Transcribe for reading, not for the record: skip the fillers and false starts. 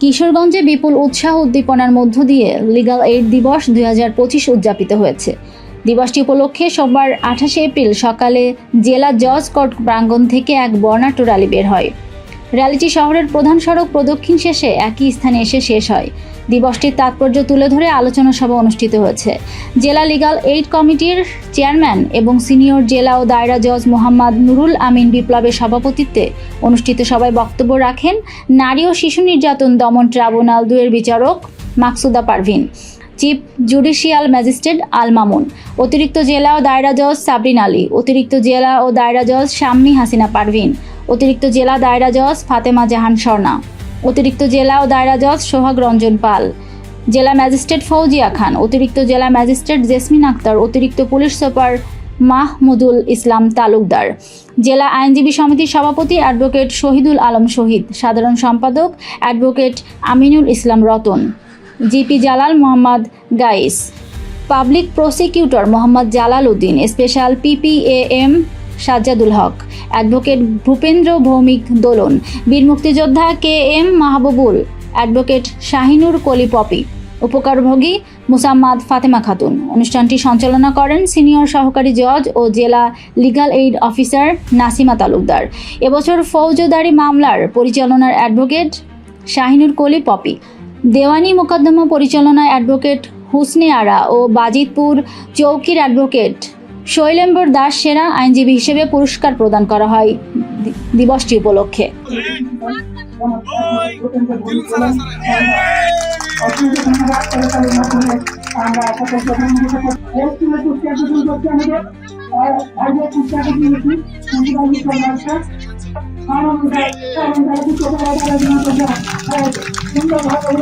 কিশোরগঞ্জে বিপুল উৎসাহ উদ্দীপনার মধ্য দিয়ে লিগ্যাল এইড দিবস 2025 উদযাপিত হয়েছে। দিবসটি উপলক্ষে সোমবার 28 এপ্রিল সকালে জেলা জজ কোর্ট প্রাঙ্গণ থেকে এক বর্ণাঢ্য র্যালি বের হয়। র্যালিটি শহরের প্রধান সড়ক প্রদক্ষিণ শেষে একই স্থানে এসে শেষ হয়। দিবসটির তাৎপর্য তুলে ধরে আলোচনা সভা অনুষ্ঠিত হয়েছে। জেলা লিগ্যাল এইড কমিটির চেয়ারম্যান এবং সিনিয়র জেলা ও দায়রা জজ মোহাম্মদ নুরুল আমিন বিপ্লবের সভাপতিত্বে অনুষ্ঠিত সভায় বক্তব্য রাখেন নারী ও শিশু নির্যাতন দমন ট্রাইব্যুনাল 2 এর বিচারক মাকসুদা Parvin, chief judicial magistrate Al Mamun, অতিরিক্ত জেলা ও দায়রা জজ সাবরিন আলী, অতিরিক্ত জেলা ও দায়রা জজ শাম্মী হাসিনা পারভিন, অতিরিক্ত জেলা দায়রা জজ ফাতেমা জাহান স্বর্ণা, অতিরিক্ত জেলা ও দায়রা জজ সোহাগ রঞ্জন পাল, জেলা ম্যাজিস্ট্রেট ফৌজিয়া খান, অতিরিক্ত জেলা ম্যাজিস্ট্রেট জেসমিন আক্তার, অতিরিক্ত পুলিশ সুপার মাহমুদুল ইসলাম তালুকদার, জেলা আইনজীবী সমিতির সভাপতি অ্যাডভোকেট শহীদুল আলম শহীদ, সাধারণ সম্পাদক অ্যাডভোকেট আমিনুল ইসলাম রতন, জিপি জালাল মোহাম্মদ গাইস, public prosecutor Mohammad Jalal Uddin, special পিপিএএম সাজ্জাদুল হক, অ্যাডভোকেট ভূপেন্দ্র ভৌমিক দোলন, বীর মুক্তিযোদ্ধা KM মাহবুবুল, অ্যাডভোকেট শাহিনুর কলি পপি, উপকারভোগী মুসাম্মাদ ফাতেমা খাতুন। অনুষ্ঠানটি সঞ্চালনা করেন সিনিয়র সহকারী জজ ও জেলা legal aid officer Nasima Talukdar. এবছর ফৌজদারি মামলার পরিচালনার অ্যাডভোকেট শাহিনুর কলি পপি, দেওয়ানি মোকদ্দমা পরিচালনায় অ্যাডভোকেট হুসনে আরা ও বাজিতপুর চৌকির অ্যাডভোকেট শৈলেম্বর দাস সেরা আইনজীবী হিসেবে পুরস্কার প্রদান করা হয় দিবসটি উপলক্ষে। সুন্দরভাবে